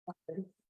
Absolutely.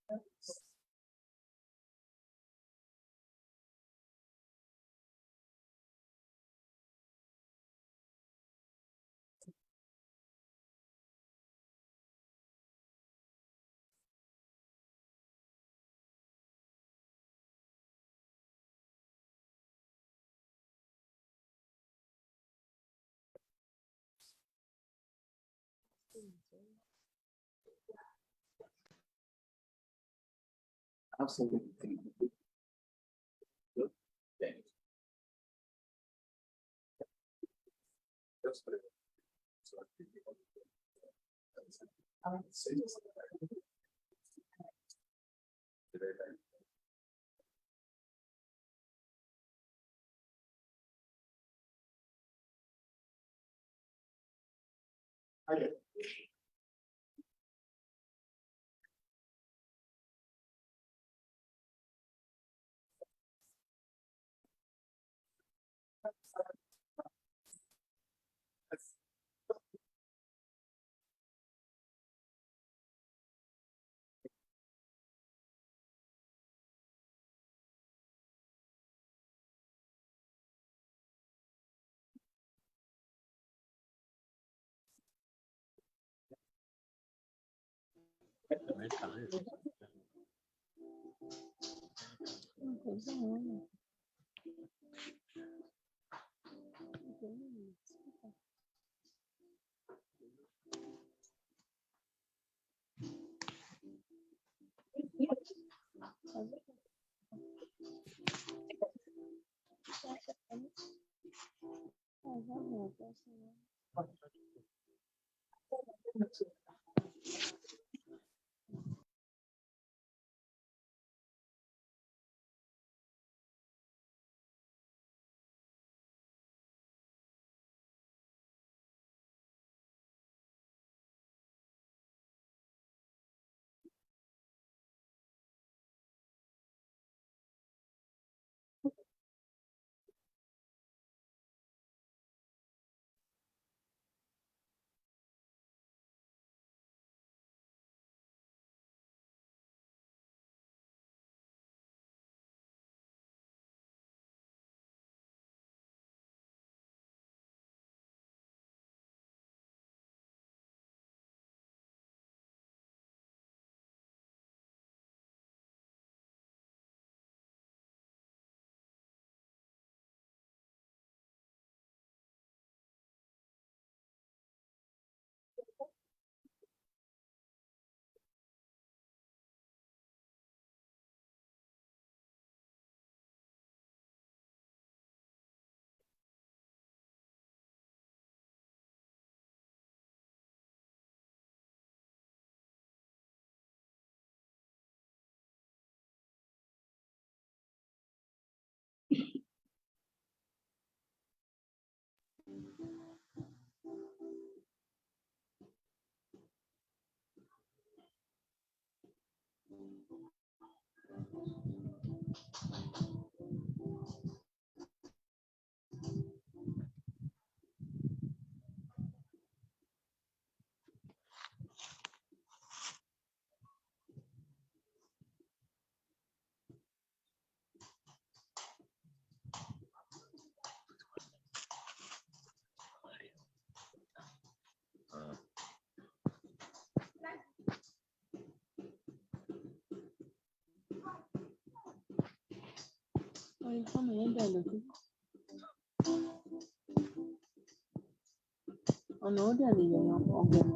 ọ̀nà ó dẹ̀ lè yọ̀yàn ọ̀gbìn.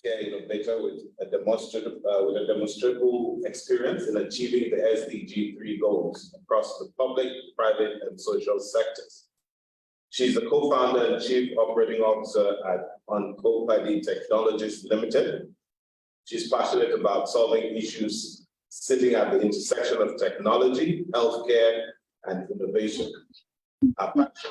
healthcare innovator with a demonstrable experience in achieving the SDG 3 goals across the public, private, and social sectors. She's the co-founder and chief operating officer at Uncopadi Technologies Limited. She's passionate about solving issues sitting at the intersection of technology, healthcare, and innovation. Her passion.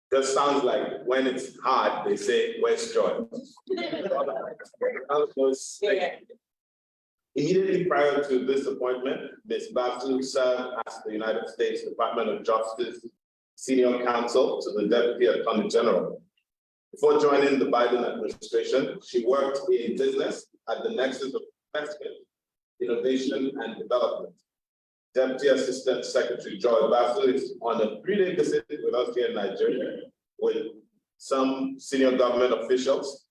Just sounds like when it's hard, they say, where's Joy? Immediately prior to this appointment, Ms. Basu served as the United States Department of Justice Senior Counsel to the Deputy Attorney General. Before joining the Biden administration, she worked in business at the nexus of investment, innovation, and development. Deputy Assistant Secretary Joy Basu is on a 3-day visit with us here in Nigeria with some senior government officials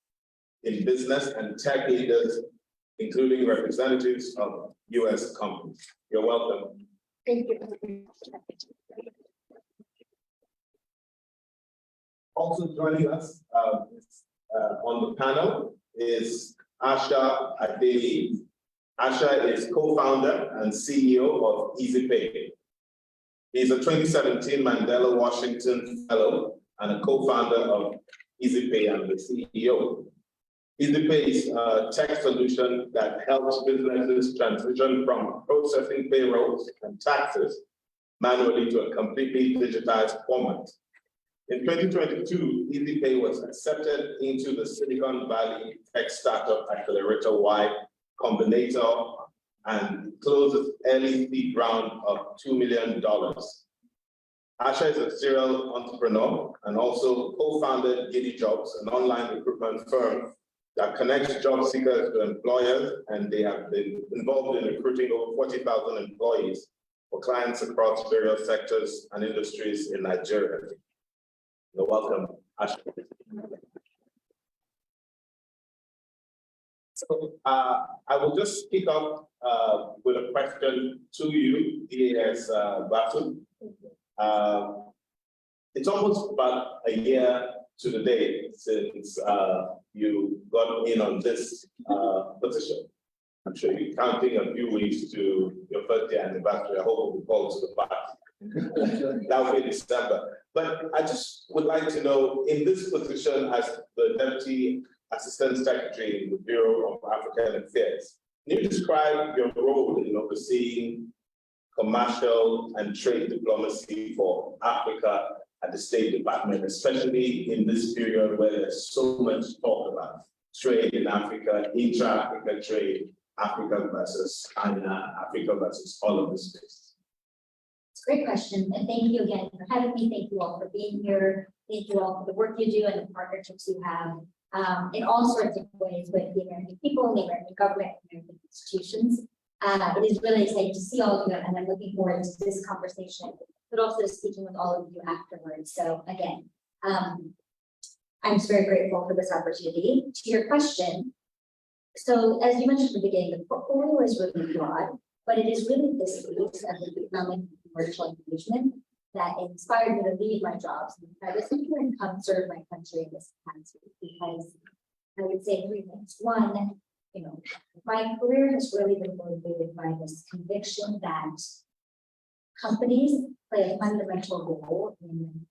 in business and tech leaders, including representatives of US companies. You're welcome. Thank you. Also joining us on the panel is Asha Adeli. Asha is co-founder and CEO of EasyPay. He's a 2017 Mandela Washington Fellow and a co-founder of EasyPay and the CEO. EasyPay is a tech solution that helps businesses transition from processing payrolls and taxes manually to a completely digitized format. In 2022, EasyPay was accepted into the Silicon Valley Tech Startup Accelerator Y Combinator and closed its early seed round of $2 million. Asha is a serial entrepreneur and also co-founded Giddy Jobs, an online recruitment firm that connects job seekers to employers, and they have been involved in recruiting over 40,000 employees for clients across various sectors and industries in Nigeria. You're welcome, Asha. So I will just kick off with a question to you, D.S. Basu. It's almost about a year to the day since you got in on this position. I'm sure you're counting a few weeks to your first year anniversary. I hope we fall to the past. That will be December. But I just would like to know, in this position as the Deputy Assistant Secretary in the Bureau of African Affairs, can you describe your role in overseeing commercial and trade diplomacy for Africa at the State Department, especially in this period where there's so much talk about trade in Africa, intra-Africa trade, Africa versus China, Africa versus all of this space? It's a great question, and thank you again for having me. Thank you all for being here. Thank you all for the work you do and the partnerships you have in all sorts of ways with the American people, the American government, American institutions. It is really exciting to see all of you, and I'm looking forward to this conversation, but also speaking with all of you afterwards. So again, I'm just very grateful for this opportunity. To your question, so as you mentioned at the beginning, the portfolio is really broad, but it is really this piece of the economic and commercial engagement that inspired me to leave my jobs in the private sector and come serve my country in this capacity. Because I would say three things. One, you know, my career has really been motivated by this conviction that companies play a fundamental role in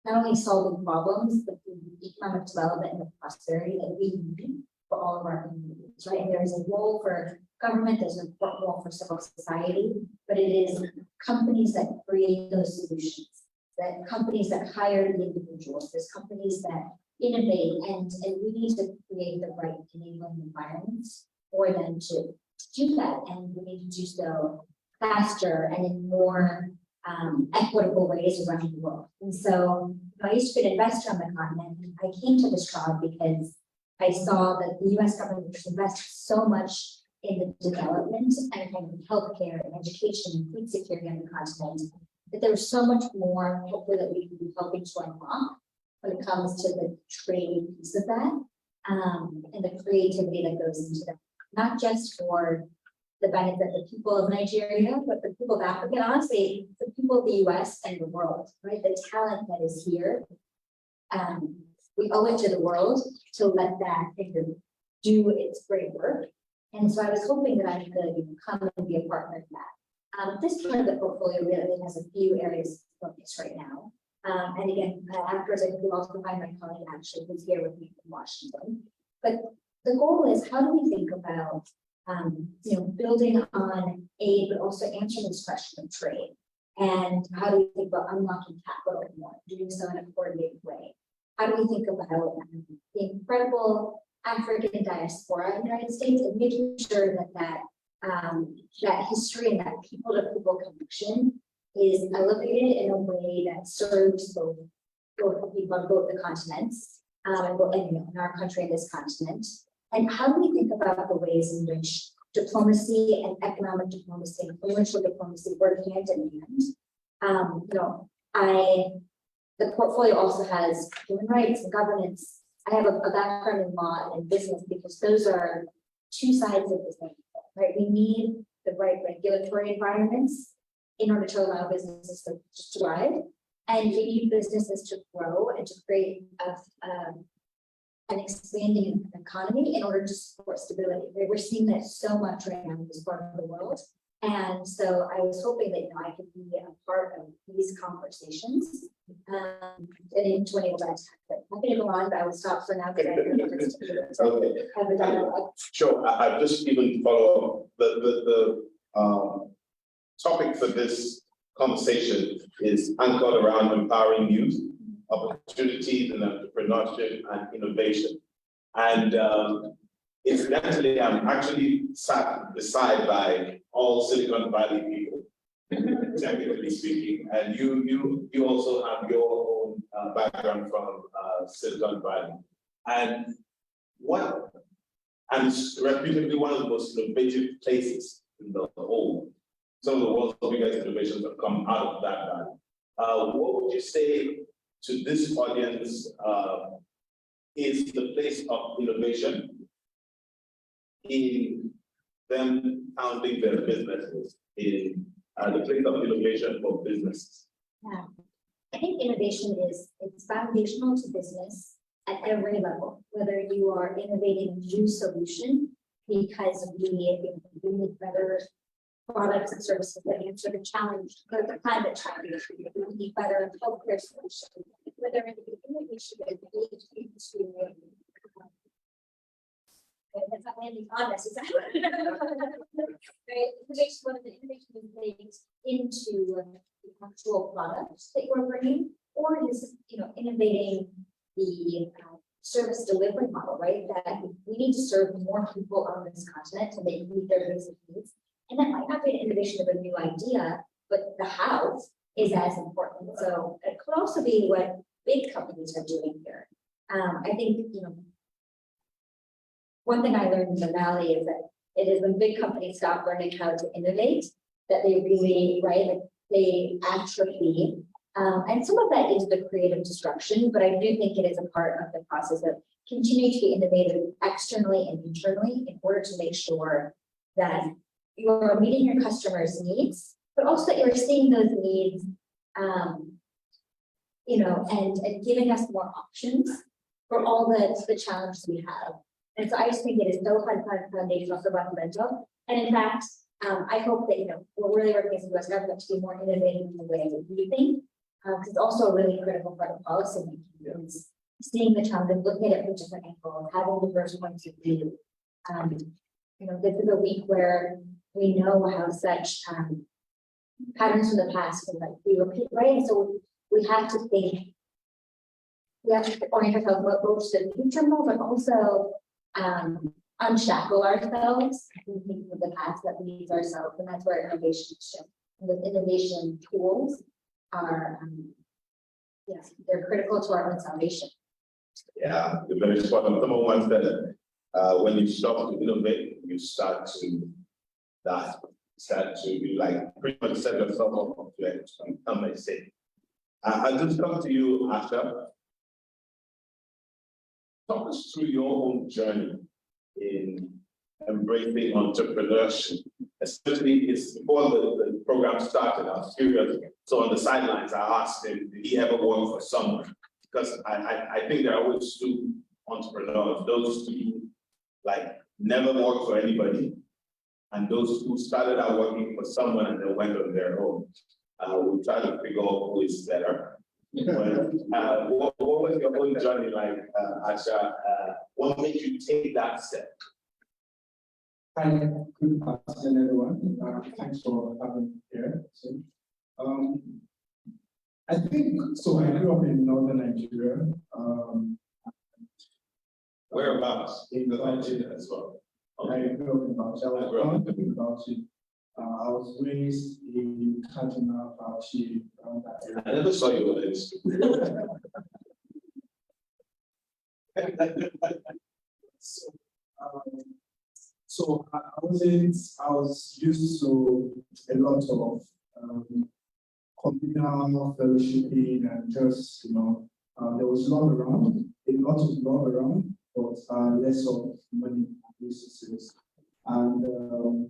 not only solving problems, but the economic development and the prosperity that we need for all of our communities, right? And there is a role for government, there's an important role for civil society, but it is companies that create those solutions, that companies that hire the individuals, there's companies that innovate, and we need to create the right enabling environments for them to do that, and we need to do so faster and in more equitable ways around the world. And so I used to be an investor on the continent, and I came to this job because I saw that the US government invests so much in the development and kind of healthcare and education and food security on the continent, that there was so much more hopefully that we can be helping to unlock when it comes to the trade piece of that, and the creativity that goes into that, not just for the benefit of the people of Nigeria, but the people of Africa, and honestly, the people of the US and the world, right? The talent that is here. We owe it to the world to let that figure do its great work. And so I was hoping that I could come and be a partner in that. This part of the portfolio really has a few areas of focus right now. And again, afterwards, I could also find my colleague actually who's here with me from Washington. But the goal is, how do we think about building on aid, but also answering this question of trade? And how do we think about unlocking capital more, doing so in a coordinated way? How do we think about the incredible African diaspora in the United States and making sure that history and that people-to-people connection is elevated in a way that serves both people on both the continents, in our country and this continent? And how do we think about the ways in which diplomacy and economic diplomacy and commercial diplomacy work hand in hand? The portfolio also has human rights and governance. I have a background in law and business because those are two sides of the same thing, right? We need the right regulatory environments in order to allow businesses to thrive, and we need businesses to grow and to create an expanding economy in order to support stability. We're seeing that so much right now in this part of the world. And so I was hoping that I could be a part of these conversations and to enable that. I'm going to go on, but I will stop for now because I have a dialogue. Sure. I just even follow up. The topic for this conversation is anchored around empowering youth, opportunities in entrepreneurship and innovation. And incidentally, I'm actually sat beside by all Silicon Valley people, technically speaking, and you also have your own background from Silicon Valley, and it's reputably one of the most innovative places in the whole. Some of the world's biggest innovations have come out of that valley. What would you say to this audience is the place of innovation in them founding their businesses, in the place of innovation for businesses? Yeah, I think innovation it's foundational to business at every level, whether you are innovating a new solution because we need better products and services that answer the challenge, or the climate challenge, we need better healthcare solutions, whether innovation is industry. That's not landing on us, is that right? Innovation, one of the innovation is baked into the actual products that you're bringing, or is innovating the service delivery model, right? That we need to serve more people on this continent to meet their basic needs. And that might not be an innovation of a new idea, but the how is as important. So it could also be what big companies are doing here. I think, one thing I learned in the Valley is that it is when big companies stop learning how to innovate that they really, right, like they atrophy. And some of that is the creative destruction, but I do think it is a part of the process of continuing to be innovative externally and internally in order to make sure that you're meeting your customers' needs, but also that you're seeing those needs, and giving us more options for all the challenges we have. And so I just think it is so foundational, so fundamental. And in fact, I hope that, we're really working as the US government to be more innovative in the way that we think, because it's also a really critical part of policy making, is seeing the challenge and looking at it from different angles, having diverse points of view. This is a week where we know how such patterns from the past can be repeated, right? And so we have to think, we have to orient ourselves both to the future more, but also unshackle ourselves and think of the past that leads ourselves, and that's where innovation should. The innovation tools are, they're critical to our own salvation. Yeah, you're very spot on. Someone once said that when you stop to innovate, you start to die. Start to be like pretty much set yourself up to become a state. I'll just come to you, Asha. Talk us through your own journey in embracing entrepreneurship. Especially it's before the program started, I was curious. So on the sidelines, I asked him, did he ever work for someone? Because I think there are always two entrepreneurs, those who never worked for anybody, and those who started out working for someone and then went on their own. We'll try to figure out who is better. What was your own journey like, Asha? What made you take that step? Hi, good afternoon, everyone. Thanks for having me here. I think so. I grew up in northern Nigeria. Whereabouts? In Nigeria as well. I grew up in Bauchi. I was born in Bauchi. I was raised in Kaduna, Bauchi, around that area. I never saw you on this. So I was used to a lot of communal fellowshipping and just, there was love around, a lot of love around, but less of money resources. And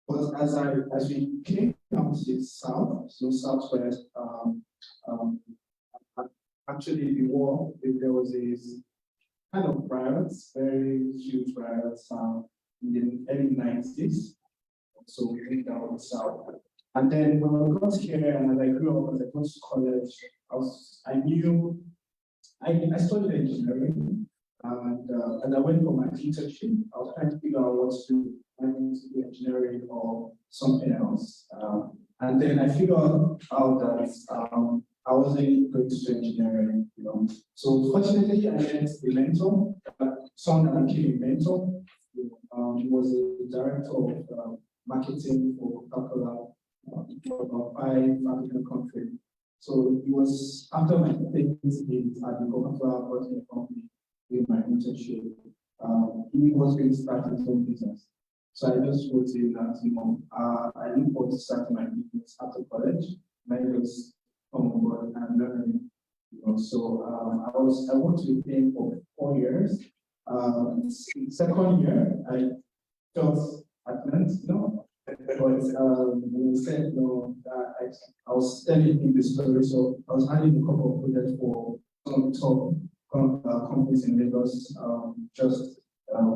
but as we came down to the south, so southwest, actually before there was this kind of riots, very huge riots in the early 90s. So we came down the south. And then when we got here and as I grew up, as I got to college, I studied engineering, and I went for my internship. I was trying to figure out what to do, whether to do engineering or something else. And then I figured out that I wasn't going to do engineering, So fortunately, I met a mentor, someone that became a mentor. He was the director of marketing for Coca-Cola for about 5 African countries. So he was, after my things at the Coca-Cola bottling company with my internship, he was going to start his own business. So I just wrote in that, I look forward to starting my business after college. And I just come on board and learn. So I worked with him for 4 years. Second year, I felt advanced, but we said I was telling him the story. So I was handling a couple of projects for some top companies in Lagos, just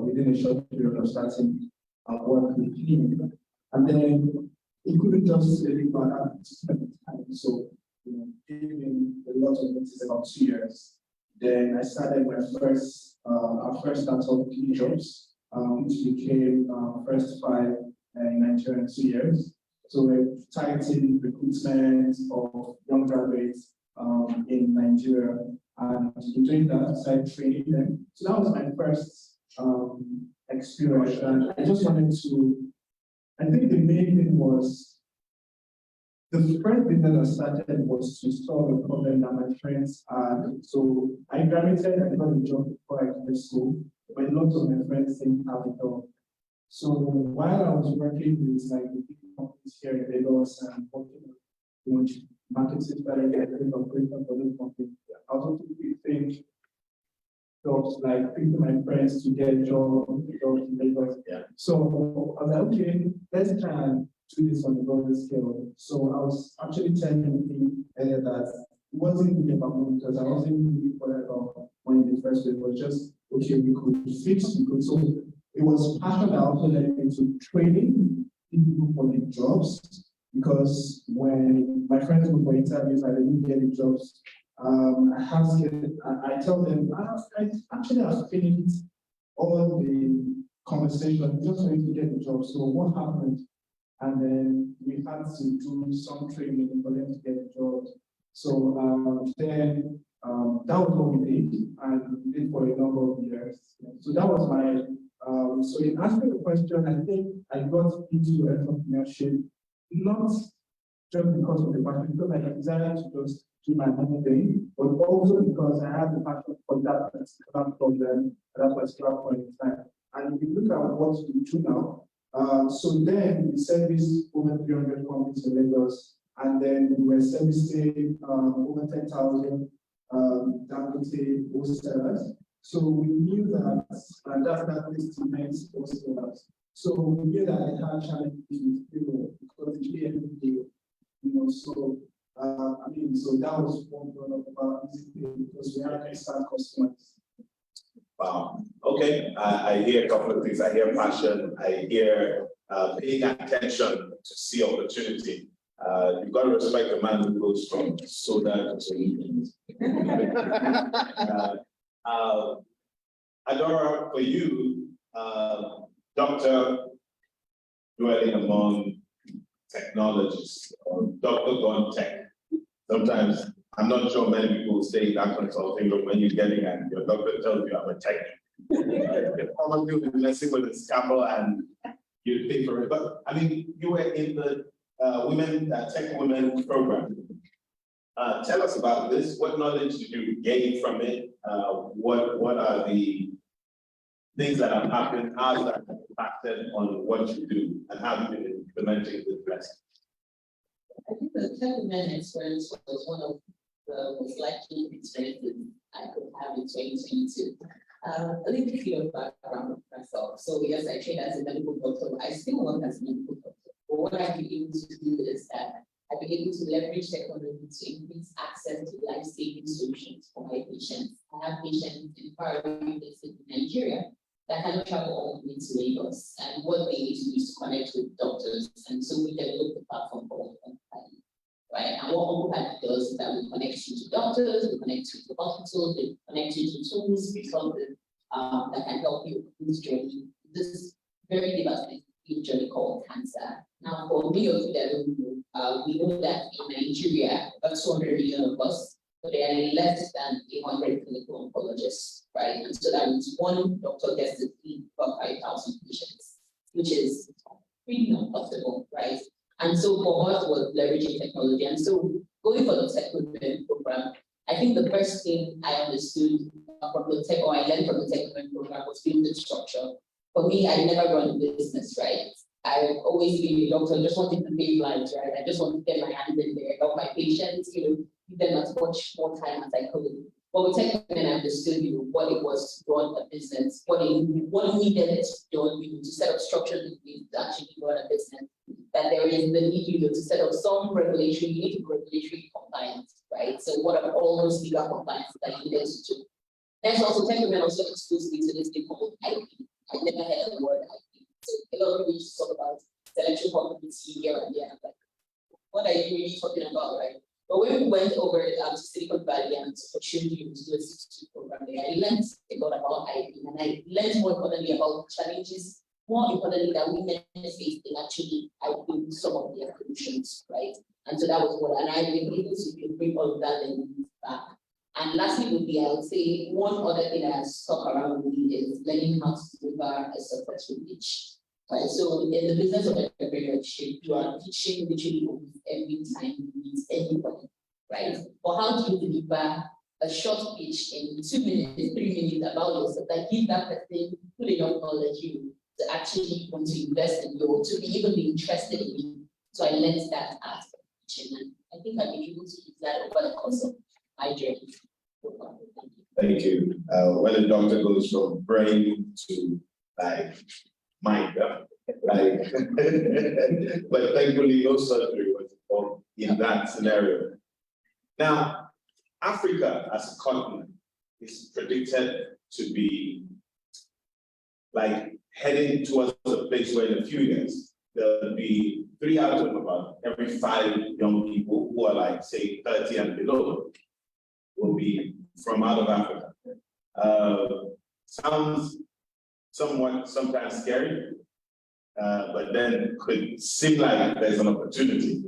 within a short period of starting work with him. And then he couldn't just let it go at the time. So gave him a lot of notice, about 2 years. Then I started my our first startup, jobs, which became first 5 in Nigeria in 2 years. So we're targeting recruitment of young graduates in Nigeria. And doing that, started training them. So that was my first experience. And I just wanted to, I think the main thing was, the first thing that I started was to solve a problem that my friends had. So I graduated, I got a job before I went to school, but lots of my friends didn't have a job. So while I was working with like the big companies here in Lagos and working on marketing strategy, I think of great for those companies, I also took big things, jobs like picking my friends to get jobs in Lagos. Yeah. So I was like, okay, let's try and do this on a broader scale. So I was actually telling him earlier that it wasn't really about money because I wasn't really worried about money in the first place. It was just, okay, we could fix, we could. So it was passion that also led me to training people for the jobs, because when my friends go for interviews and they didn't get the jobs, I tell them, I actually have finished all the conversation just for you to get the job. So what happened? And then we had to do some training for them to get the job. So then that was what we did, and we did for a number of years. So that was my, so in answering the question, I think I got into entrepreneurship, not just because of the passion, because I decided to just do my own thing, but also because I had the passion for that particular problem at that particular point in time. And if you look at what we do now, so then we service over 300 companies in Lagos, and then we were servicing over 10,000 Dangote wholesalers. So we knew that, and that's that list immense wholesalers. So we knew that I had challenges with people because it's really every day, So so that was one about because we had excellent customers. Wow. Okay. I hear a couple of things. I hear passion. I hear paying attention to see opportunity. You've got to respect the man who goes from soda to Adora, for you, Dr. dwelling among technologists or Dr. Gone Tech. Sometimes I'm not sure many people say that consulting room when you're getting and your doctor tells you I'm a tech. You're probably be messing with a scalpel and you pay for it. But I mean, you were in the Tech Women program. Tell us about this. What knowledge did you gain from it? What are the things that have happened? How has that impacted on what you do? And how have you been implementing this lesson? I think the Tech Women experience was one of the most likely experiences I could have in 2022. A little bit of background of myself. So yes, I trained as a medical doctor. I still work as a medical doctor. But what I've been able to do is that I've been able to leverage technology to increase access to life-saving solutions for my patients. I have patients in faraway places in Nigeria that cannot travel all the way to Lagos. And what they need to do is to connect with doctors. And so we developed the platform called Uncle, right? And what Uncle does is that we connect you to doctors, we connect you to hospitals, we connect you to tools, resources that can help you with this journey. This is very devastating journey called cancer. Now, for me of you that don't know, we know that in Nigeria, about 200 million of us, but there are less than 100 clinical oncologists, right? And so that means one doctor gets to see about 5,000 patients, which is pretty impossible, right? And so for us was leveraging technology. And so going for the Tech Women program, I think the first thing I understood from the tech, or I learned from the Tech Women program, was building structure. For me, I never run a business, right? I've always been a doctor, just wanted to pay lives, right? I just wanted to get my hands in there, help my patients, give them as much more time as I could. But with Tech Women, I understood, what it was to run a business, what needed to done, to set up structures to actually run a business. That there is the need, to set up some regulatory, you need to be regulatory compliant, right? So what are all those legal compliances that you need to do? There's also Tech Women also exclusively to this thing called IP. I never heard the word IP. So a lot of people just talk about intellectual property here and there. Like, what are you really talking about, right? But when we went over to Silicon Valley and opportunity to do a 62 program there, I learned a lot about IP, and I learned more importantly about challenges, more importantly that women face in actually IP some of their solutions, right? And so that was what, and I've been able to bring all of that and back. And lastly would be, I would say, one other thing that has stuck around with me is learning how to deliver a successful pitch. Right, so in the business of entrepreneurship, you are pitching literally almost every time you meet anybody, right? But how do you deliver a short pitch in 2 minutes, 3 minutes about yourself that give that person who they don't knowledge you to actually want to invest in you, to be even be interested in you? So I learned that aspect of pitching, and I think I've been able to use that over the course of my journey. Thank you. When the doctor goes from brain to like mind, like, but thankfully no surgery was involved in that scenario. Now, Africa as a continent is predicted to be like heading towards a place where in a few years there'll be 3 out of about every 5 young people who are like say 30 and below will be from out of Africa. Sounds somewhat sometimes scary, but then could seem like there's an opportunity.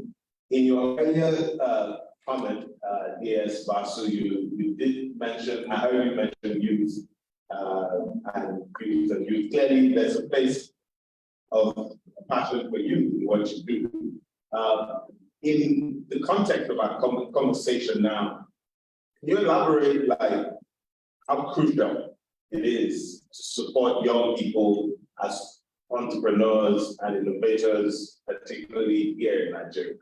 In your earlier comment, Joy Basu, you did mention, I heard you mention youth, and youth. Clearly, there's a place of passion for you in what you do. In the context of our conversation now, can you elaborate like how crucial it is to support young people as entrepreneurs and innovators, particularly here in Nigeria?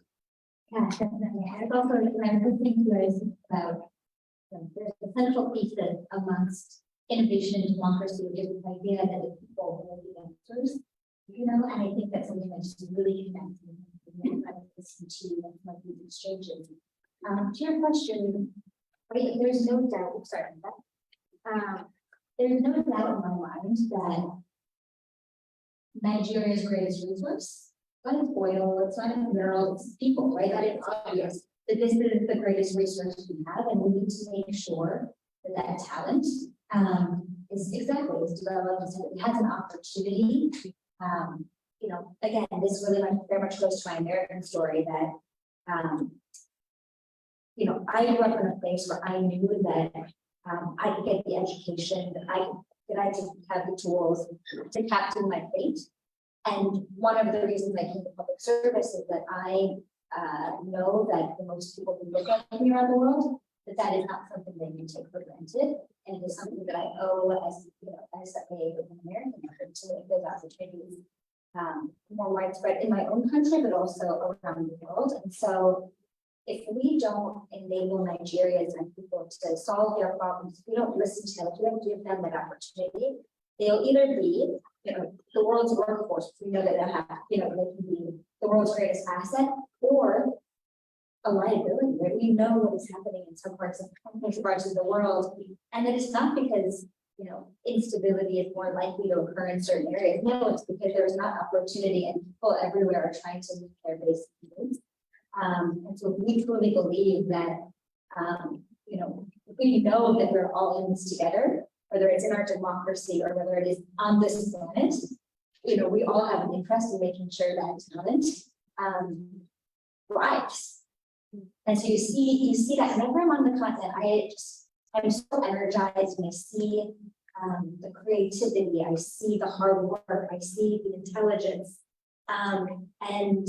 Yeah, definitely. I was also listening to us about there's a central thesis amongst innovation and democracy, which is the idea that the people will be answers. You know, and I think that's something that's really connected and I listen to some of these exchanges. To your question, right, there's no doubt, sorry about that. There's no doubt in my mind that Nigeria's greatest resource, not its oil, it's not its mineral, it's people, right? That is obvious that this is the greatest resource we have, and we need to make sure that that talent is developed, so it has an opportunity. You know, again, this really very much goes to my American story that, you know, I grew up in a place where I knew that I could get the education, that I could have the tools to captain my fate. And one of the reasons I came to public service is that I know that the most people who look like me around the world, that is not something they can take for granted. And it is something that I owe as, you know, as an American to make those opportunities more widespread in my own country, but also around the world. And so if we don't enable Nigerians and people to solve their problems, if we don't listen to them, if we don't give them that opportunity, they'll either be, you know, the world's workforce. We know that they have, you know, they can be the world's greatest asset, or a liability. Right? We know what is happening in some parts of the world, and that it's not because, you know, instability is more likely to occur in certain areas. No, it's because there's not opportunity, and people everywhere are trying to meet their basic needs. And so we truly believe that, you know, we know that we're all in this together, whether it's in our democracy or whether it is on this planet. You know, we all have an interest in making sure that talent thrives. And so you see that whenever I'm on the continent, I'm so energized when I see the creativity, I see the hard work, I see the intelligence, and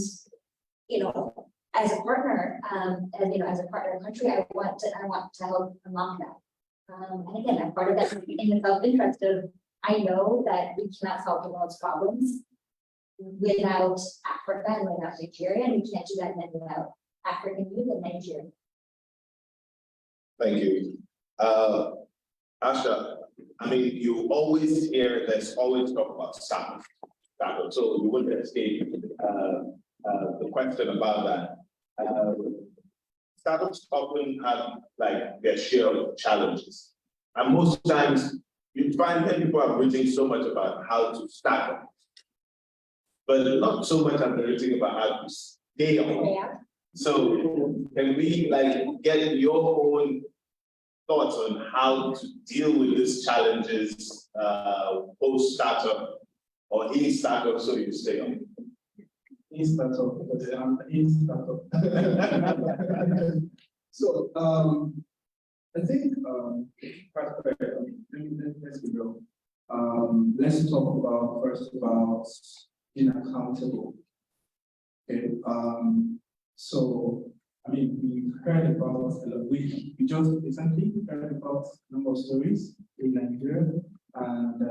you know, as a partner, and you know, as a partner country, I want to help unlock that. And again, I'm part of that in the self-interest of I know that we cannot solve the world's problems without Africa and without Nigeria, and we can't do that then without African youth and Nigeria. Thank you. Asha, I mean, you always hear there's always talk about startup. So you wouldn't escape the question about that. Startups often have like their share of challenges. And most times you find that people are writing so much about how to start them, but not so much are writing about how to scale. Yeah. So can we like get your own thoughts on how to deal with these challenges post startup or in startup, so you stay on? In startup, because I'm in startup. So I think, let's be real. Let's talk about first about being accountable. Okay. So I mean, we heard about we just recently heard about a number of stories in Nigeria and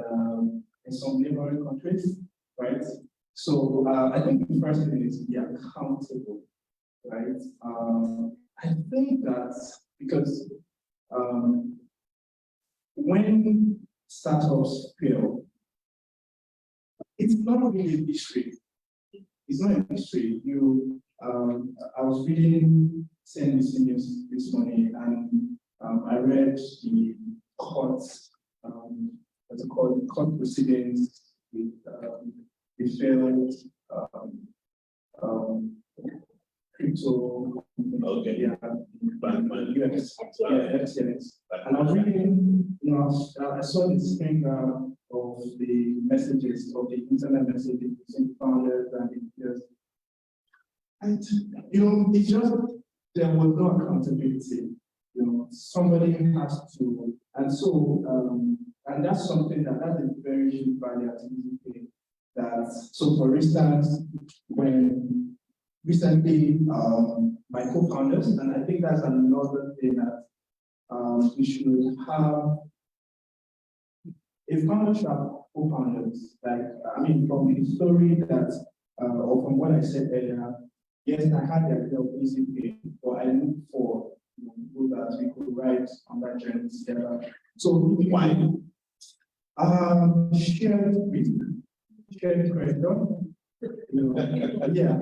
in some neighboring countries, right? So I think the first thing is to be accountable, right? I think that because when startups fail, it's not really a mystery. It's not a mystery. I was reading CNBC News this morning, and I read the court, what's it called, the court proceedings with the failed crypto. Okay. Yeah, US, yeah, FTX. And I was reading, I saw this thing of the messages, of the internet messages between founders and engineers. And, it's just, there was no accountability. Somebody has to, and so, and that's something that's a very huge value at EasyPay. So for instance, when recently, my co-founders, and I think that's another thing that we should have. If founders have co-founders, from the story that, or from what I said earlier, yes, I had the idea of EasyPay, but I looked for people that we could ride on that journey together. So why? Shared risk, shared pressure. Yeah,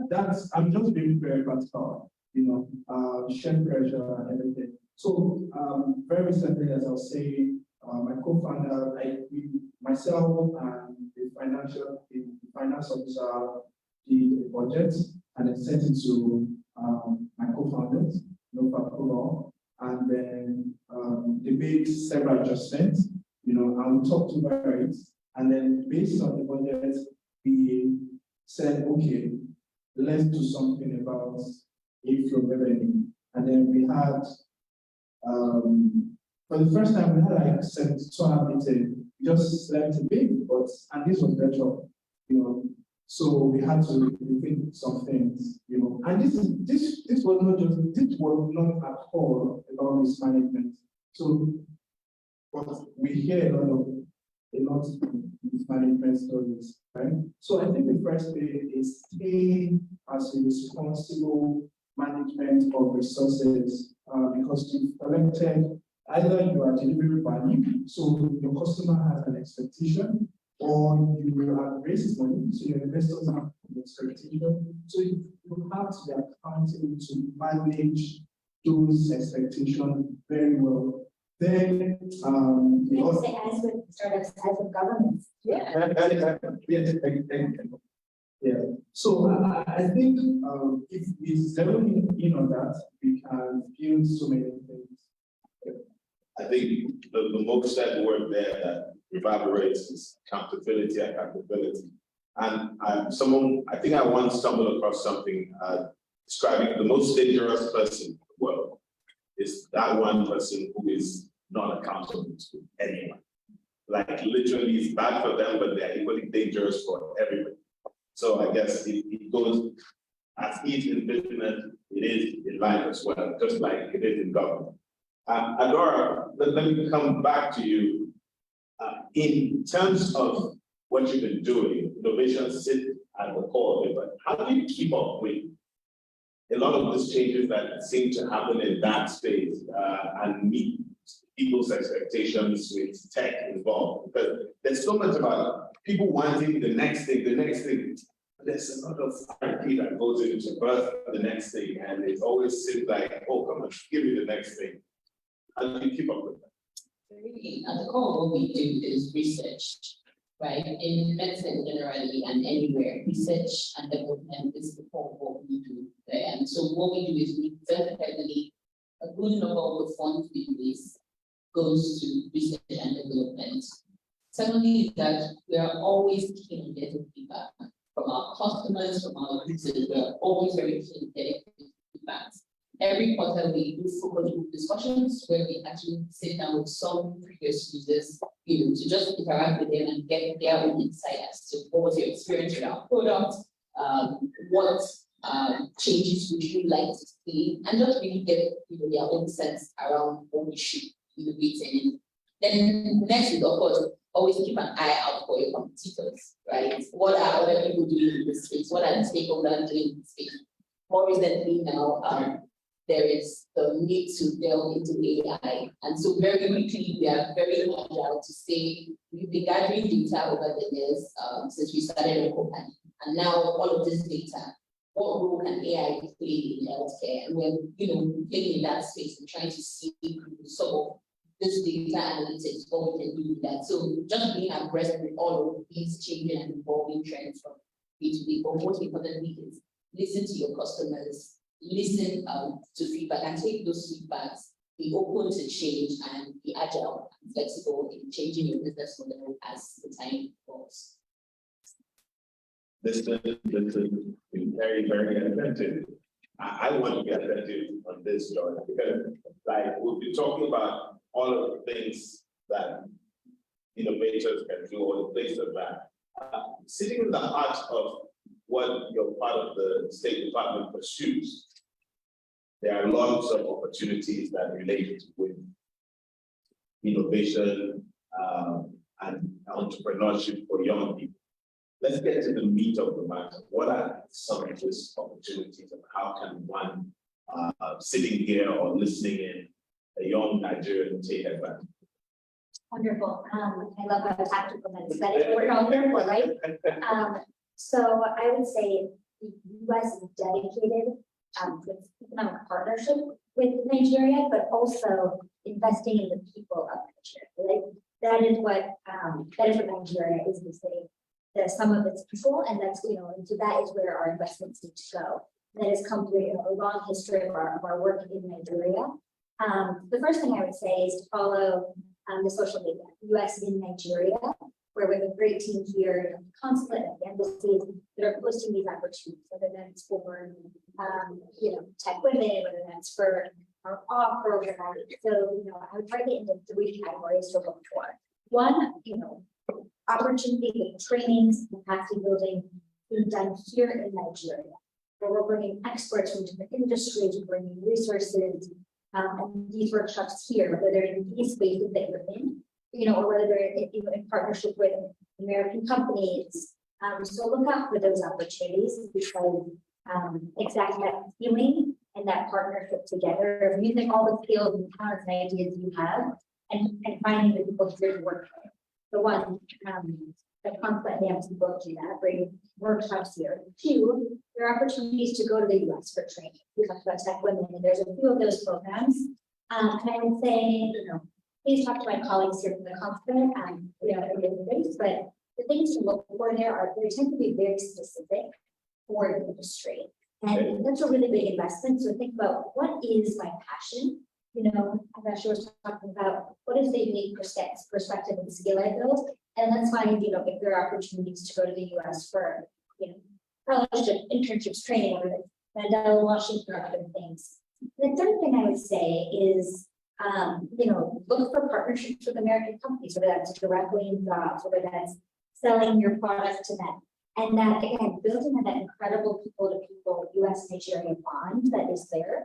that's I'm just being very practical. Shared pressure and everything. So very recently, as I was saying, my co-founder, myself and the finance officer did a budget and then sent it to my co-founders, for approval, and then they made several adjustments, and we talked about it, and then based on the budget, we said, okay, let's do something about inflow revenue, and then we had, for the first time, we had like 72-hour meeting, we just slept a bit, and this was virtual, so we had to rethink some things, and this was not at all about mismanagement. So, but we hear a lot of mismanagement stories, right? So I think the first thing is stay as a responsible management of resources, because you've collected, either you are delivering value, so your customer has an expectation, or you will have raised money, so your investors have an expectation. So you have to be accountable to manage those expectations very well. Then, You have to say as with startups, as with governments. Yeah. Yeah. So I think if we zero in on that, we can build so many things. I think the most said word there that reverberates is accountability. And I think I once stumbled across something describing the most dangerous person in the world is that one person who is not accountable to anyone. Like literally it's bad for them, but they're equally dangerous for everybody. So I guess it goes as each in business, it is in life as well, just like it is in government. Adora, let me come back to you. In terms of what you've been doing, innovation sits at the core of it, but how do you keep up with a lot of these changes that seem to happen in that space and meet people's expectations with tech involved? Because there's so much about people wanting the next thing. There's a lot of R&D that goes into birth the next thing, and it always seems like, oh, come on, give me the next thing. How do you keep up with that? At the core, what we do is research, right? In medicine generally and anywhere, research and development is the core of what we do there. And so what we do is we very heavily, a good number of the funds we release goes to research and development. Secondly, that we are always keen on getting feedback from our customers, from our users. We are always very keen on getting feedback. Every quarter we do focus group discussions where we actually sit down with some previous users, to just interact with them and get their own insight as to what was your experience with our product, what changes would you like to see, and just really get their own sense around what we should innovate in. Then next is, of course, always keep an eye out for your competitors, right? What are other people doing in this space? What are the stakeholders doing in this space? More recently now, there is the need to delve into AI. And so very quickly, we are very agile to say, we've been gathering data over the years since we started a company. And now all of this data, what role can AI play in healthcare? And we're, playing in that space and trying to see some of this data analytics, what we can do with that. So just being abreast with all of these changing and evolving trends from B2B, but most importantly is listen to your customers, listen to feedback and take those feedbacks, be open to change and be agile and flexible in changing your business model as the time evolves. This is very, very attentive. I want to be attentive on this, Joy, because we'll be talking about all of the things that innovators can do, or the places that sitting in the heart of what your part of the State Department pursues, there are lots of opportunities that relate with innovation and entrepreneurship for young people. Let's get to the meat of the matter. What are some of these opportunities and how can one sitting here or listening in, a young Nigerian, take advantage? Wonderful. I love how tactical that is. That is what we're all here for, right? So I would say the US is dedicated with economic partnership with Nigeria, but also investing in the people of Nigeria. Like that is what Nigeria is, the state, the sum of its people, and that's and so that is where our investments need to go. That has come through a long history of our work in Nigeria. The first thing I would say is to follow the social media, US in Nigeria, where we have a great team here, the consulate and the embassies that are posting these opportunities, whether that's for tech women, whether that's for our awe program. So I would target into 3 categories to look for. One, opportunity with trainings, capacity building being done here in Nigeria, where we're bringing experts from different industries, we're bringing resources, and these workshops here, whether they're in these spaces that you're in, or whether they're in partnership with American companies. So look out for those opportunities because exactly that feeling and that partnership together of using all the skills and talents and ideas you have and finding the people here to work with. So one, the consulate and embassy both do that, bring workshops here. 2, there are opportunities to go to the US for training. We talked about tech women, and there's a few of those programs. And I would say, please talk to my colleagues here from the consulate, but the things to look for there tend to be very specific for the industry. And that's a really big investment. So think about what is my passion? I'm not sure was talking about what is the unique perspective and skill I build. And let's find, if there are opportunities to go to the US for, fellowship, internships, training, or Mandela, Washington, or other things. The third thing I would say is, look for partnerships with American companies, whether that's directly in jobs, whether that's selling your product to them. And that, again, building on that incredible people-to-people US-Nigeria bond that is there.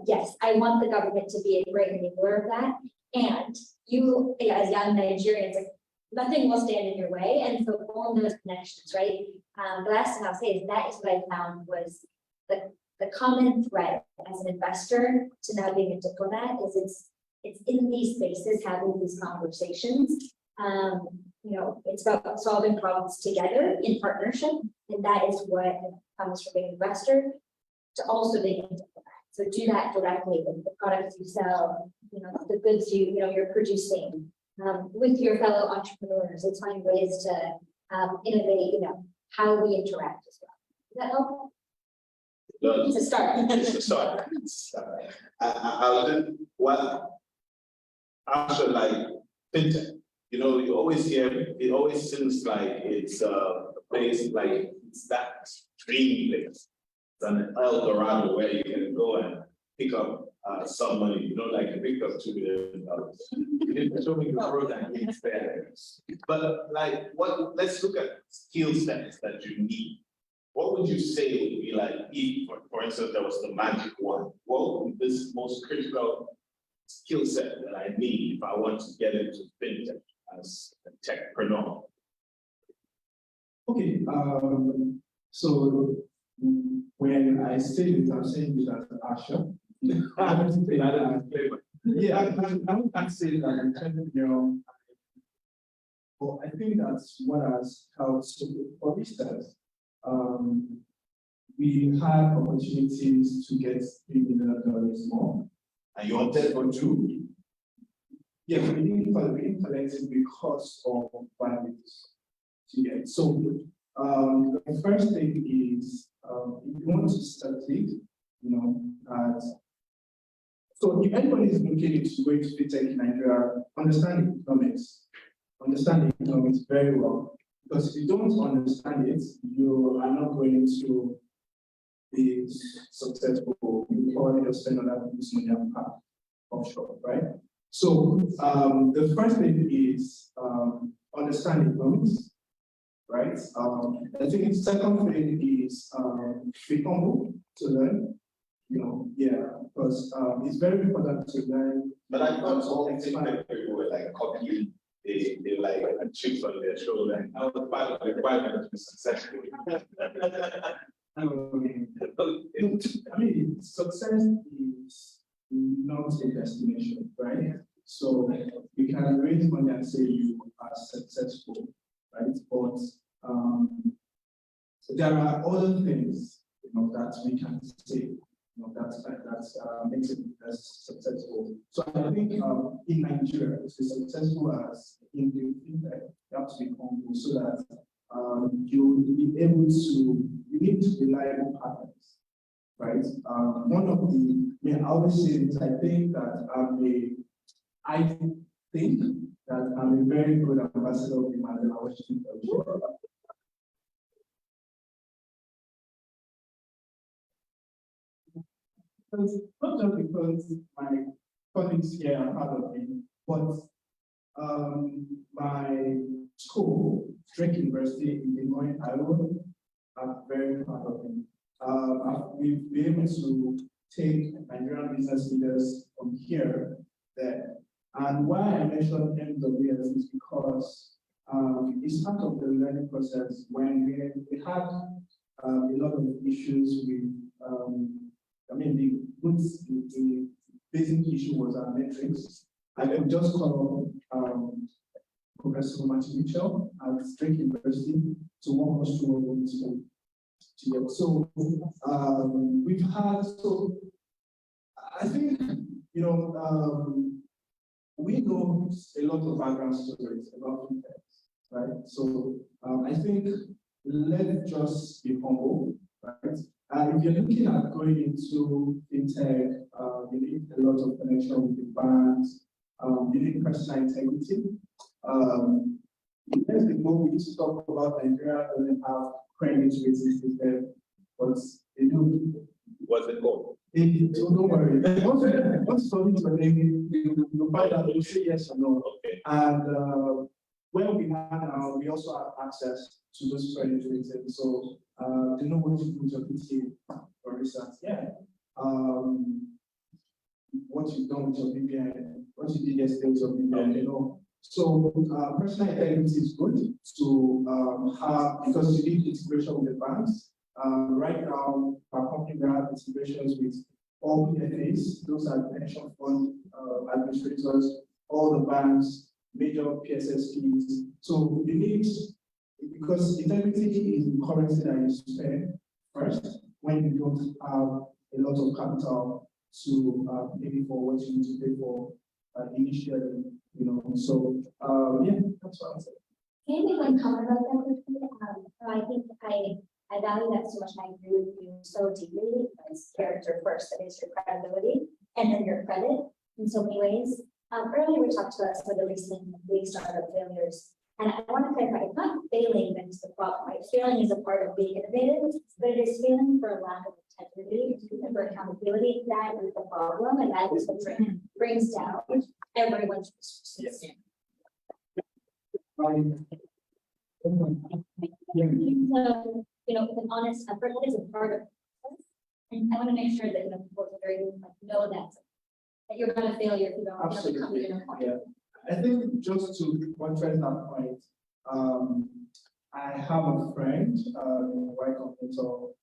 Yes, I want the government to be a great enabler of that. And you, as young Nigerians, nothing will stand in your way. And so form those connections, right? The last thing I'll say is that is what I found was the common thread as an investor to now being a diplomat is it's in these spaces having these conversations. It's about solving problems together in partnership, and that is what comes from being an investor to also being a diplomat. So do that directly with the products you sell, the goods you're producing, with your fellow entrepreneurs. Let's find ways to innovate, how we interact as well. Does that help? It's a start. It's a start. I'll do after fintech. You always hear it always seems like it's a place it's that dream place. It's an El Dorado where you can go and pick up some money, you know, like you pick up $2 million. You didn't show me the road that needs there. But like, let's look at skill sets that you need. What would you say would be like, if, for instance, there was the magic one? What would be this most critical skill set that I need if I want to get into fintech as a techpreneur? Okay, so when I say it, I'm saying it as Asha. I don't say that as flavor. Yeah, I won't say that I'm entrepreneur. But I think that's what has helped. So for instance, we had opportunities to get $3 million more. And you wanted for two? Yeah, we didn't collect it because of values to get. So the first thing is if you want to start it, you know, so if anybody is looking into going to fintech in Nigeria, understand economics very well. Because if you don't understand it, you are not going to be successful. You probably just spend other people's money and path offshore, right? So the first thing is understand economics, right? I think the second thing is be humble to learn. You know, yeah, because it's very important to learn. But I thought all fintech people were like copying. They like a chips on their shoulder, and I was part of the requirement to be successful. I mean, success is not a destination, right? So you can raise money and say you are successful, right? But there are other things, you know, that we can say, you know, that makes it as successful. So I think in Nigeria, to be successful as in the fintech, you have to be humble so that you will be able to, you need reliable partners, right? One of the, I always say this, I think that I think that I'm a very good ambassador of the Mandela Washington Fellowship. Not just because my colleagues here are part of it, but my school, Drake University in Des Moines, Iowa, are very proud of it. We've been able to take Nigerian business leaders from here, there. And why I mentioned MWS is because it's part of the learning process. When we had a lot of issues with, the basic issue was our metrics. I could just call Professor Martin Mitchell at Drake University to walk us through what this one. So we've had, so I think, you know, we know a lot of background stories about fintech, right? So I think let's just be humble, right? If you're looking at going into fintech, you need a lot of connection with the banks, you need personal integrity. Years ago, we used to talk about Nigeria doesn't have credit rating system, but they do. What's it called? So don't worry. Once something to name, you find out, you say yes or no. Okay. And where we have now, we also have access to those credit ratings. So they know what to put your PT, for instance. Yeah. What you've done with your VPN, what you did yesterday with your VPN, you know. So personal integrity is good to have, because you need integration with the banks. Right now, our company we have integrations with all PFAs, those are pension fund administrators, all the banks, major PSSPs. So you need, because integrity is the currency that you spend first when you don't have a lot of capital to pay for what you need to pay for initially, you know. So yeah, that's what I'm saying. Can you make one comment about that quickly? I think I value that so much, and I agree with you so deeply. It's character first, that is your credibility, and then your credit in so many ways. Earlier we talked about some of the recent big startup failures, and I want to clarify, it's not failing that's the problem, right? Failing is a part of being innovative, but it is failing for a lack of integrity and for accountability, that is the problem, and that is what brings down everyone's resources. Yes. So, with an honest effort, that is a part of this. And I want to make sure that, people are very, know that you're not a failure if you don't come Absolutely. to your point. Yeah. I think just to buttress that point, I have a friend in the white company, so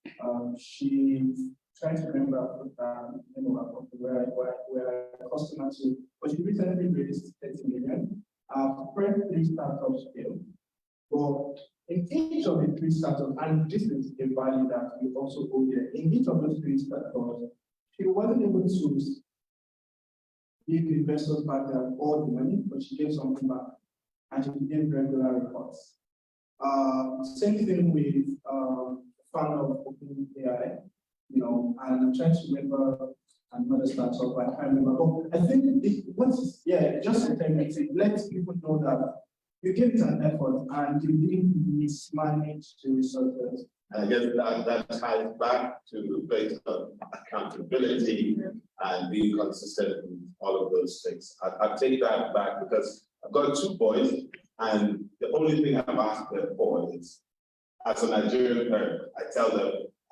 she trying to remember the name of her company where a customer to, but she recently raised 30 million. Friend 3 startups failed. But in each of the 3 startups, and this is a value that we also owe there, in each of those 3 startups, she wasn't able to give the investors back their all the money, but she gave something back, and she gave regular reports. Same thing with founder of OpenAI, and I'm trying to remember another startup, I can't remember. But I think just integrity, let people know that you give it an effort and you didn't mismanage the resources. I guess that ties back to greater accountability and being consistent in all of those things. I take that back because I've got 2 boys, and the only thing I've asked them for is, as a Nigerian parent, I tell them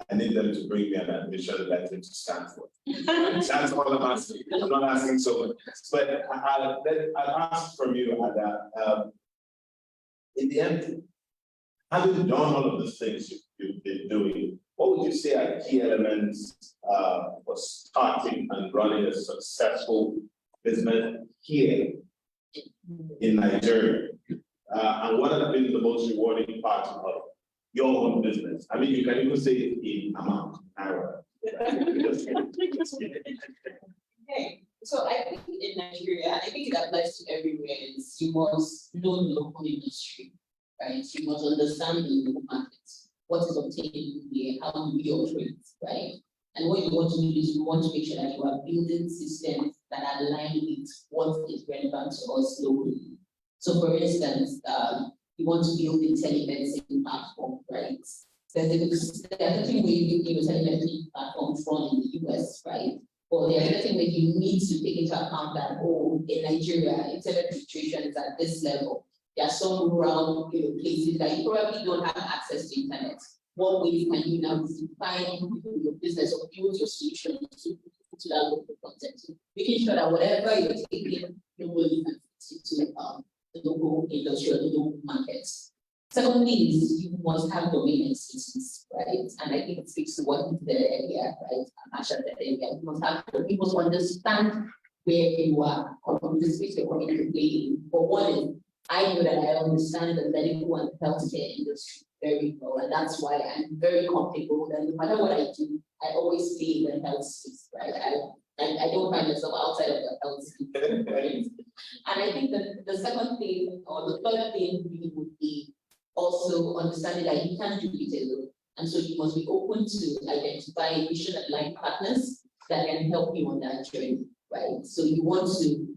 I need them to bring me an admission letter to Stanford. That's all I'm asking. I'm not asking so much. But I'll ask from you, Ada, in the end, having done all of the things you've been doing, what would you say are key elements for starting and running a successful business here in Nigeria? And what has been the most rewarding part of your own business? I mean, you can even say it in amount, naira. Okay, so I think in Nigeria, I think it applies to everywhere, is you must know the local industry, right? You must understand the local market, what is obtained here, how do we operate, right? And what you want to do is you want to make sure that you are building systems that align with what is relevant to us locally. So for instance, you want to build a telemedicine platform, right? There's a certain way you build a telemedicine platform from in the US, right? But there's a certain way you need to take into account that, in Nigeria, internet penetration is at this level. There are some rural places that you probably don't have access to internet. What ways can you now define your business or build your solution to that local content? Making sure that whatever you're taking, you will even fit into the local industry or the local markets. Secondly is you must have domain expertise, right? And I think it speaks to what you said earlier, right? Asha said earlier, you must understand where you are from the space you're communicating. For one is, I know that I understand the medical and healthcare industry very well, and that's why I'm very comfortable that no matter what I do, I always stay in the health space, right? I don't find myself outside of the health space, right? And I think that the second thing, or the third thing really would be also understanding that you can't do it alone. And so you must be open to identify mission-aligned partners that can help you on that journey, right? So you want to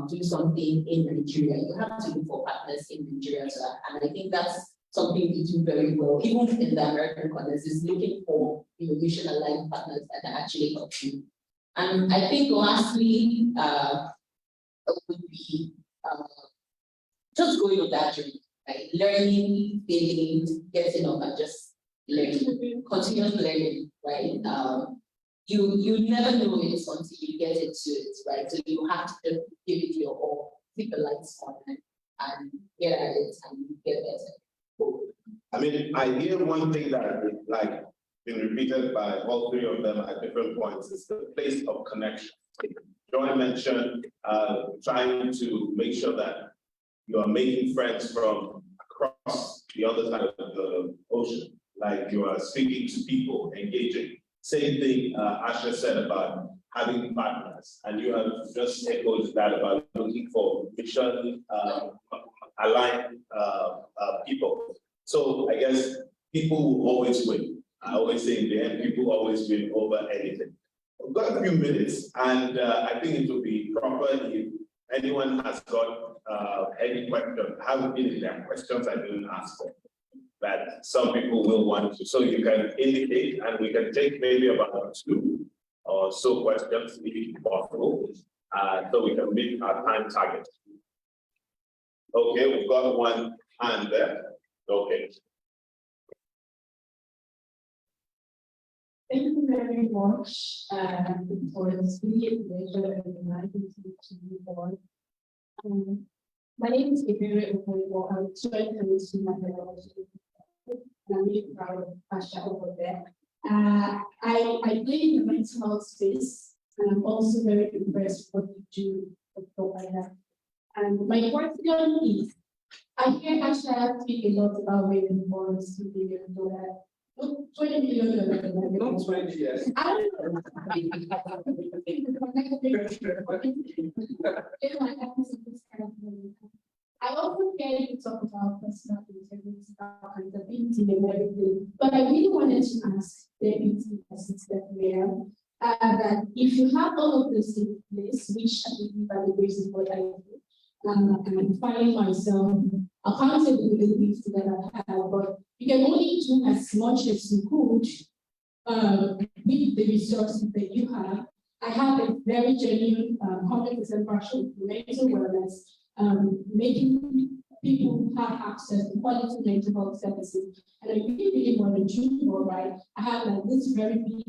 do something in Nigeria, you have to look for partners in Nigeria as well. And I think that's something we do very well, even in the American context, is looking for mission-aligned partners that can actually help you. And I think lastly, would be just going on that journey, right? Learning, failing, getting up, and just learning, continuous learning, right? You never know it until you get into it, right? So you have to just give it your all, keep the lights on, and get at it and get better. I mean, I hear one thing that is like been repeated by all 3 of them at different points is the place of connection. Joy mentioned trying to make sure that you are making friends from across the other side of the ocean, like you are speaking to people, engaging. Same thing Asha said about having partners, and you have just echoed that about looking for mission aligned people. So I guess people will always win. I always say in the end, people always win over anything. We've got a few minutes, and I think it would be proper if anyone has got any question. I haven't been in there questions I didn't ask for. that some people will want to. So you can indicate, and we can take maybe about 2 or so questions if possible, so we can meet our time target. Okay, we've got one hand there. Okay. Thank you very much for this really pleasure and inviting me to you all. My name is Iberi Okoye. I'm joined to my biology. I'm really proud of Pasha over there. I play in the mental health space, and I'm also very impressed with what you do, Dr. And my question is, I hear Asha speak a lot about raising funds to be able to do that. $20 million. Not 20 years. I don't know. I often hear you talk about personal integrity, accountability, and everything, but I really wanted to ask Deputy Assistant Mayor that if you have all of this in place, which I believe are the grace of what I do, and finding myself accountable with the things that I have, but you can only do as much as you could with the resources that you have. I have a very genuine 100% passion for mental wellness, making people have access to quality mental health services. And I really want to do more, right? I have like this very big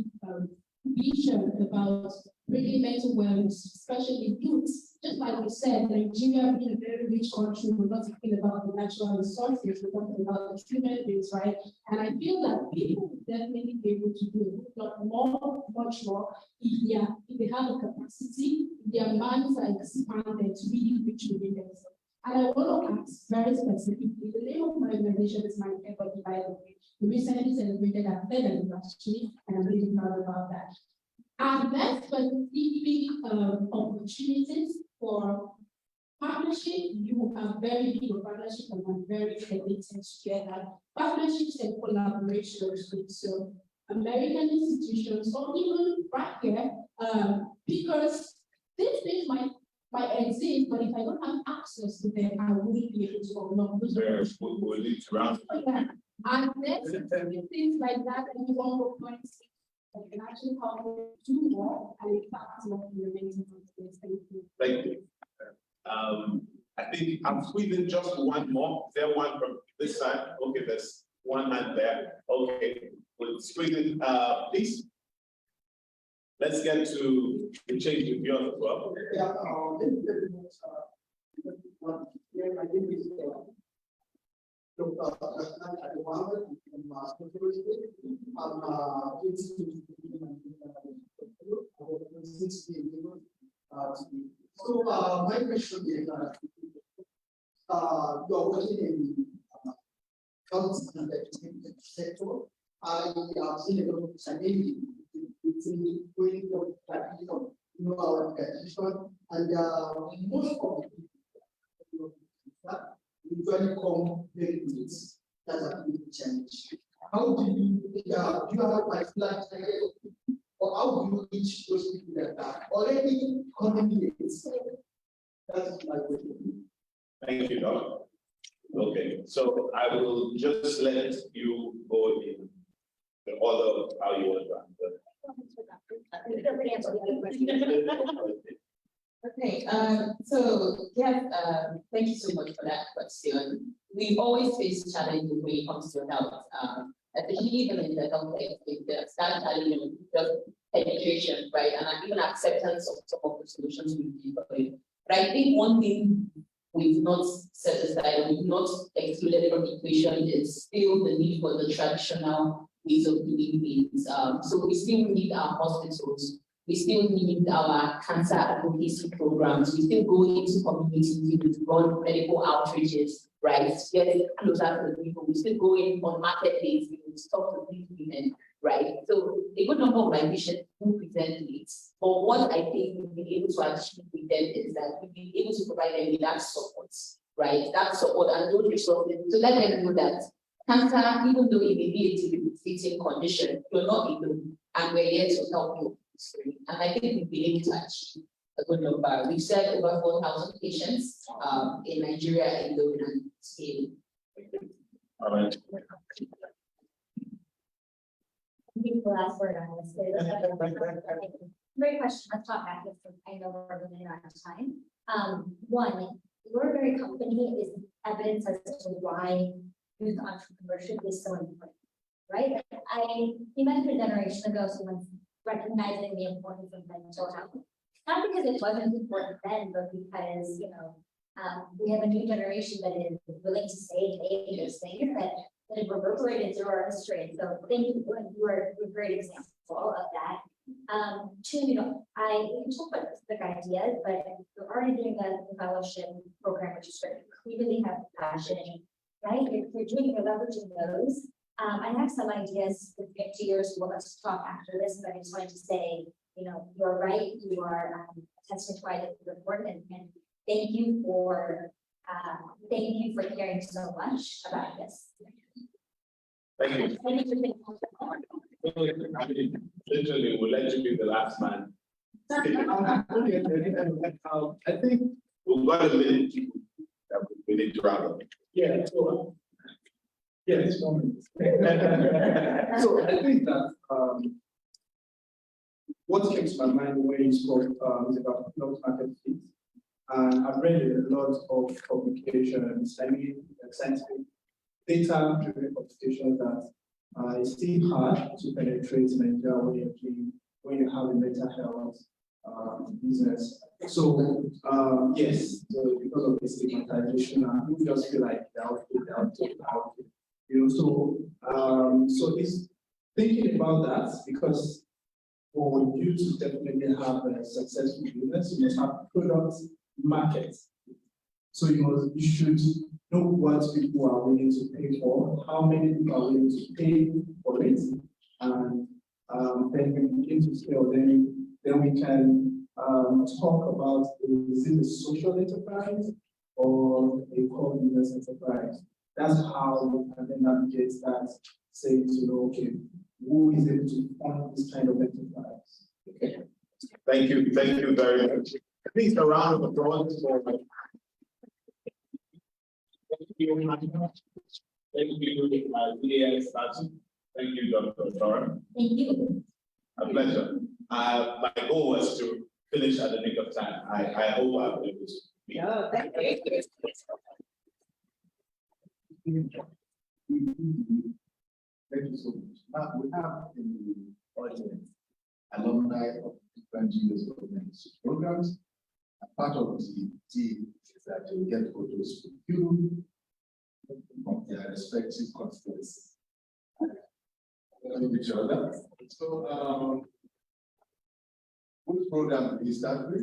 vision about bringing mental wellness, especially youths. Just like you said, Nigeria being a very rich country, we're not talking about the natural resources, we're talking about the human beings, right? And I feel that people will definitely be able to do a lot more, much more, if they have the capacity, if their minds are expanded to really reach within themselves. And I want to ask very specifically, the name of my organization is My Everybody, by the way. We recently celebrated our 3rd anniversary, and I'm really proud about that. And that's specific opportunities for partnership. You are very big of partnership, and I'm very committed together. Partnerships and collaborations with some American institutions, or even right here, because these things might exist, but if I don't have access to them, I wouldn't be able to unlock those. We'll lead around. And there's things like that, and you want to point I can actually help you do more and impact more in the mental health space. Thank you. Thank you. I think I'm squeezing just one more. Is there one from this side? Okay, there's one hand there. Okay, we'll squeeze it, please. Let's get to the change of yours as well. Yeah, my name is Dr. So my question is, you're working in health and education sector. I have seen a lot of challenges between going for tradition, our tradition, and most of the people usually come very late. That's a big challenge. How do you have a particular target, or how do you reach those people that are already coming late? That's my question. Thank you, Doc. Okay, so I will just let you go in the order of how you want to answer. Okay, so yes, thank you so much for that question. We always face challenges when it comes to health, especially even in the health sector, start challenging just education, right, and even acceptance of some of the solutions we give. But I think one thing we've not set aside, we've not excluded from the equation is still the need for the traditional ways of doing things. So we still need our hospitals. We still need our cancer advocacy programs. We still go into communities to run medical outreaches, right? Get closer to the people. We still go in on market days to talk to these women, right? So a good number of organizations do present leads. But what I think we've been able to achieve with them is that we've been able to provide them with that support, right? That support and those resources to let them know that cancer, even though it may be a debilitating condition, you're not alone, and we're here to help you. And I think we've been able to achieve a good number. We've served over 4,000 patients in Nigeria alone and scaling. All right. last word on this. Great question. Let's talk after this. I know we're running out of time. One, your very company is evidence as to why youth entrepreneurship is so important, right? You mentioned a generation ago, someone recognizing the importance of mental health. Not because it wasn't important then, but because, we have a new generation that is willing to say those things that have reverberated through our history. So thank you, and you are a great example of that. Two, we can talk about specific ideas, but you're already doing the fellowship program, which is great. You clearly have passion, right? You're leveraging those. I have some ideas specific to yours. Well, let's talk after this, but I just wanted to say, you're right. You are testing to why this is important, and thank you for caring so much about this. Thank you. Literally, we'll let you be the last man. I think We've got a minute that we need to wrap up. yeah. So yes, 1 minute. So I think that what came to my mind when you spoke is about product market fit. And I've read a lot of publications, scientific data-driven publications that it's still hard to penetrate Nigeria when you have a mental health business. So yes, so because of the stigmatization, people just feel like they're outfit. So it's thinking about that, because for you to definitely have a successful business, you must have product market. So you should know what people are willing to pay for, how many people are willing to pay for it, and then we begin to scale. Then we can talk about, is it a social enterprise or a core business enterprise? That's how we can then navigate that, saying okay, who is able to fund this kind of enterprise? Okay. Thank you very much. I think a round of applause for Thank you, Dr. Tora. Thank you. A pleasure. My goal was to finish at the nick of time. I hope I'll be able to. Yeah, thank you. Thank you so much. Now we have in the audience alumni of different GS programs. And part of the team is that you get photos with you from their respective conferences. Each other. So which program do you start with?